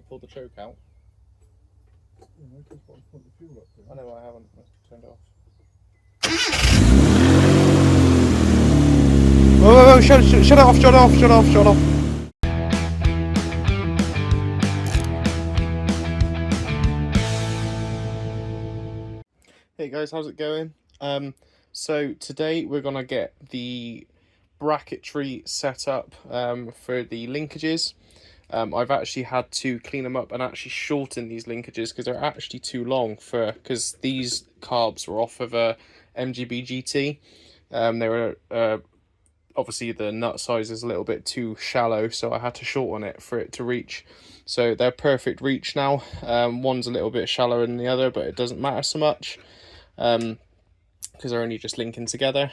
pull the choke out. Yeah, I just want to put the fuel up there. I know I haven't. I turned it off. Oh, shut it off, shut it off, shut it off, shut it off. Hey guys, how's it going? So today we're gonna get the bracketry set up for the linkages. I've actually had to clean them up and actually shorten these linkages because they're actually too long because these carbs were off of a MGB GT. They were obviously the nut size is a little bit too shallow, so I had to shorten it for it to reach. So they're perfect reach now. One's a little bit shallower than the other, but it doesn't matter so much because they're only just linking together.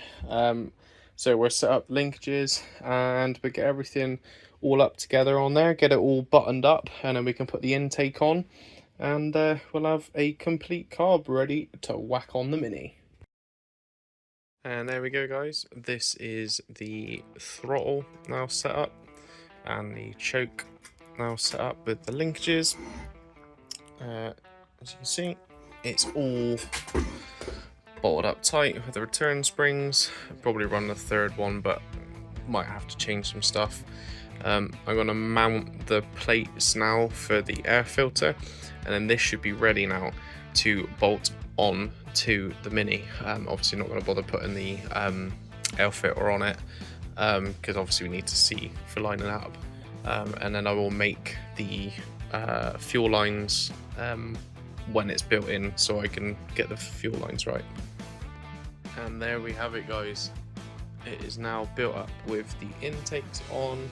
So we're set up linkages and we get everything all up together on there, get it all buttoned up, and then we can put the intake on, and we'll have a complete carb ready to whack on the Mini. And there we go, guys. This is the throttle now set up and the choke now set up with the linkages. As you can see, it's all bolted up tight with the return springs. I'll probably run the third one, but might have to change some stuff. I'm going to mount the plates now for the air filter, and then this should be ready now to bolt on to the Mini. Obviously not going to bother putting the air filter on it because obviously we need to see for lining up, and then I will make the fuel lines when it's built in so I can get the fuel lines right. And there we have it, guys. It is now built up with the intakes on.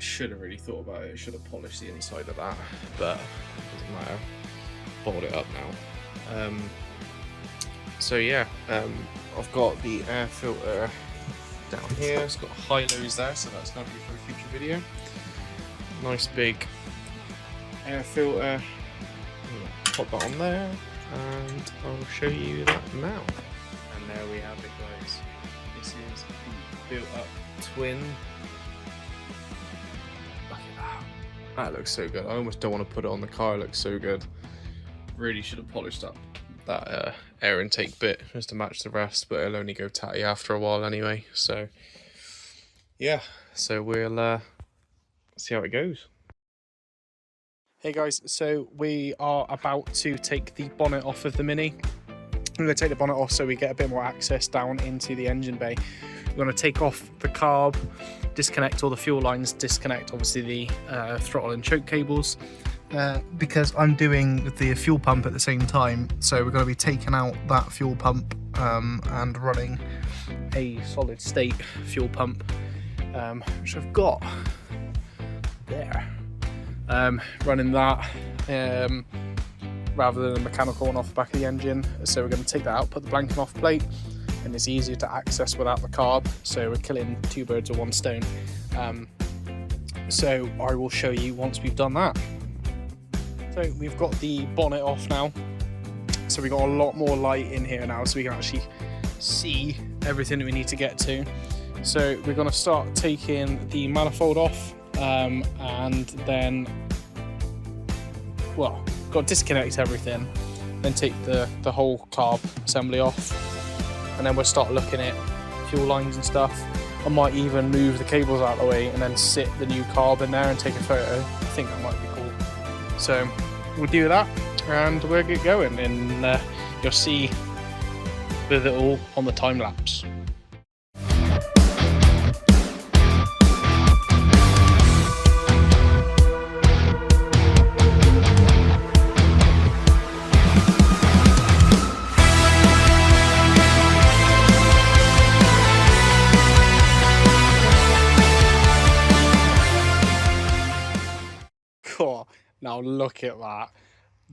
Should have really thought about it. Should have polished the inside of that, but it doesn't matter. Bolt it up now. So yeah, I've got the air filter down here. It's got high-lows there, so that's going to be for a future video. Nice big air filter. Pop that on there, and I'll show you that now. And there we have it, guys. This is the built-up twin. Look at that. That looks so good. I almost don't want to put it on the car. It looks so good. Really should have polished up that air intake bit just to match the rest, but it'll only go tatty after a while anyway. So yeah, so we'll see how it goes. Hey guys, so we are about to take the bonnet off of the Mini. I'm going to take the bonnet off so we get a bit more access down into the engine bay. We're going to take off the carb, disconnect all the fuel lines, disconnect obviously the throttle and choke cables, because I'm doing the fuel pump at the same time. So we're going to be taking out that fuel pump and running a solid state fuel pump, which I've got there. Running that rather than the mechanical one off the back of the engine. So we're going to take that out, put the blanking off plate, and it's easier to access without the carb, so we're killing two birds with one stone. So I will show you once we've done that. So we've got the bonnet off now, so we've got a lot more light in here now, so we can actually see everything that we need to get to. So we're going to start taking the manifold off, and then, well, got to disconnect everything, then take the whole carb assembly off, and then we'll start looking at fuel lines and stuff. I might even move the cables out of the way and then sit the new carb in there and take a photo. I think that might be cool. So we'll do that and we'll get going, and you'll see with it all on the time lapse. Now look at that.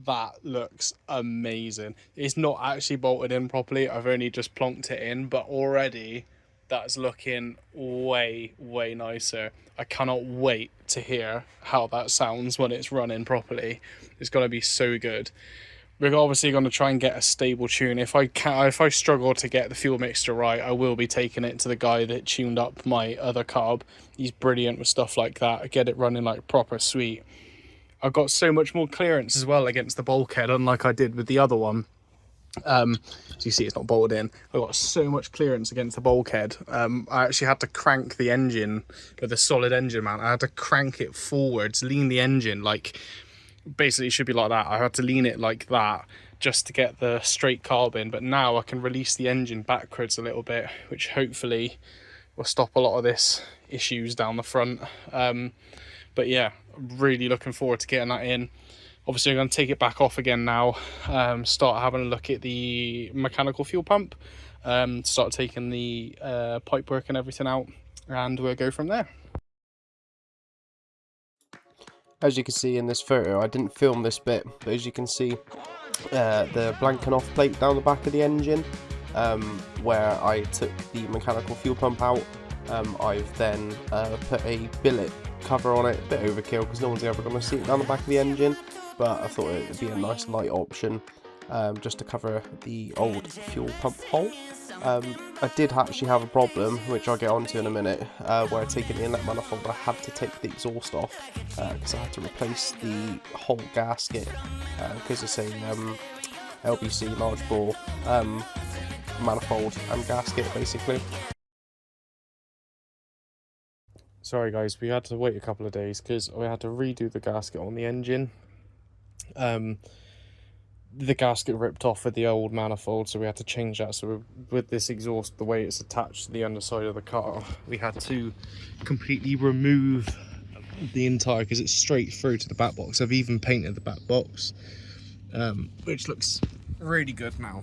That looks amazing. It's not actually bolted in properly. I've only just plonked it in, but already that's looking way nicer. I cannot wait to hear how that sounds when it's running properly. It's going to be so good. We're obviously going to try and get a stable tune. If I struggle to get the fuel mixture right, I will be taking it to the guy that tuned up my other carb. He's brilliant with stuff like that. I get it running like proper sweet. I've got so much more clearance as well against the bulkhead, unlike I did with the other one. So you see it's not bolted in. I've got so much clearance against the bulkhead. I actually had to crank the engine with a solid engine mount. I had to crank it forwards, lean the engine, like basically it should be like that. I had to lean it like that just to get the straight carb in, but now I can release the engine backwards a little bit, which hopefully will stop a lot of this issues down the front. But yeah, really looking forward to getting that in. Obviously I'm going to take it back off again now, start having a look at the mechanical fuel pump, start taking the pipework and everything out, and we'll go from there. As you can see in this photo, I didn't film this bit, but as you can see, the blanking off plate down the back of the engine, where I took the mechanical fuel pump out, I've then put a billet cover on it, a bit overkill because no one's ever going to see it down the back of the engine, but I thought it would be a nice light option just to cover the old fuel pump hole. I did actually have a problem, which I'll get onto in a minute, where taking the inlet manifold I had to take the exhaust off because I had to replace the whole gasket because it's a LBC large bore manifold and gasket basically. Sorry guys, we had to wait a couple of days because we had to redo the gasket on the engine. The gasket ripped off with the old manifold, so we had to change that. So with this exhaust, the way it's attached to the underside of the car, we had to completely remove the entire, because it's straight through to the back box. I've even painted the back box, which looks really good now.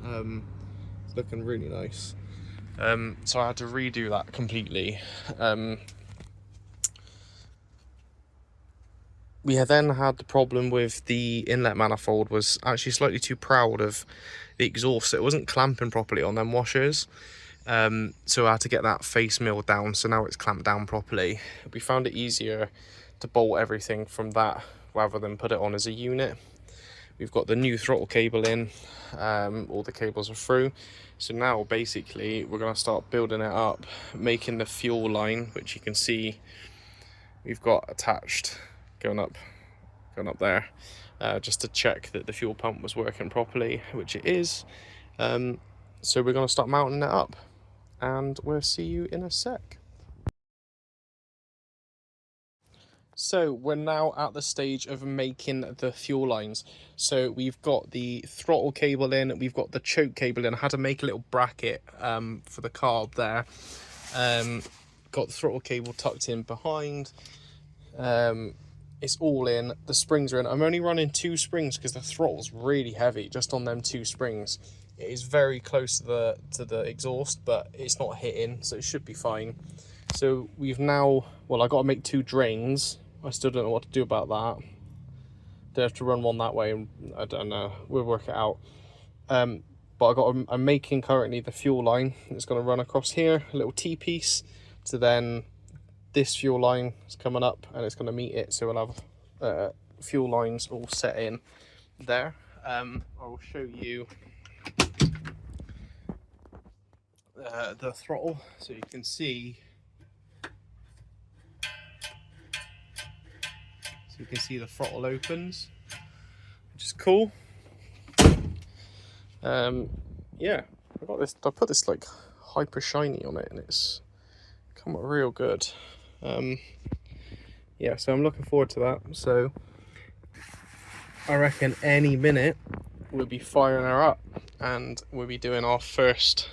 It's looking really nice. So I had to redo that completely. We then had the problem with the inlet manifold was actually slightly too proud of the exhaust, so it wasn't clamping properly on them washers. So I had to get that face milled down, so now it's clamped down properly. We found it easier to bolt everything from that rather than put it on as a unit. We've got the new throttle cable in, all the cables are through. So now basically we're going to start building it up, making the fuel line, which you can see we've got attached going up there, just to check that the fuel pump was working properly, which it is. So we're going to start mounting it up, and we'll see you in a sec. So we're now at the stage of making the fuel lines. So we've got the throttle cable in, we've got the choke cable in. I had to make a little bracket for the carb there. Got the throttle cable tucked in behind. It's all in, the springs are in. I'm only running 2 springs because the throttle's really heavy just on them 2 springs. It is very close to the exhaust, but it's not hitting, so it should be fine. So we've now, well, I got to make 2 drains. I still don't know what to do about that. They have to run one that way, and I don't know, we'll work it out. But I'm making currently the fuel line. It's going to run across here, a little T-piece, to then this fuel line is coming up and it's going to meet it, so we'll have fuel lines all set in there. I will show you the throttle, so you can see the throttle opens, which is cool. Yeah, I put this like hyper shiny on it and it's come out real good. Yeah, so I'm looking forward to that. So I reckon any minute we'll be firing her up and we'll be doing our first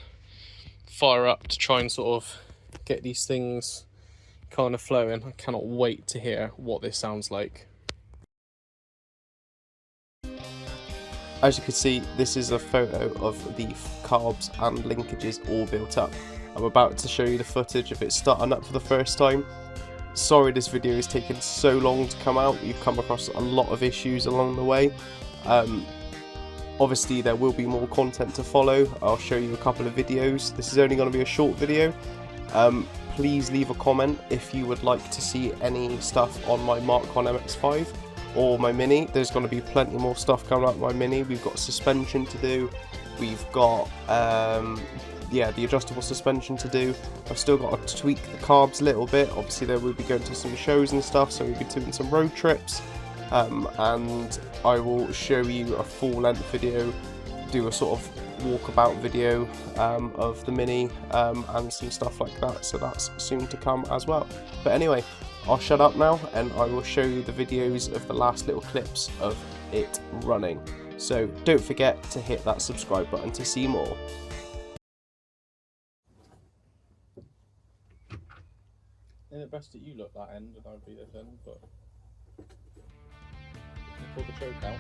fire up to try and sort of get these things kind of flowing. I cannot wait to hear what this sounds like. As you can see, this is a photo of the carbs and linkages all built up. I'm about to show you the footage of it starting up for the first time. Sorry this video is taking so long to come out. You've come across a lot of issues along the way. Obviously there will be more content to follow. I'll show you a couple of videos. This is only going to be a short video. Please leave a comment if you would like to see any stuff on my Mark 1 MX5 or my Mini. There's going to be plenty more stuff coming out of my Mini. We've got suspension to do. We've got the adjustable suspension to do. I've still got to tweak the carbs a little bit. Obviously there will be going to some shows and stuff, so we'll be doing some road trips. and I will show you a full length video, do a sort of walkabout video of the Mini and some stuff like that, so that's soon to come as well. But anyway, I'll shut up now and I will show you the videos of the last little clips of it running. So don't forget to hit that subscribe button to see more. Isn't it best that you look that end and I'll be this end, but you pull the choke out.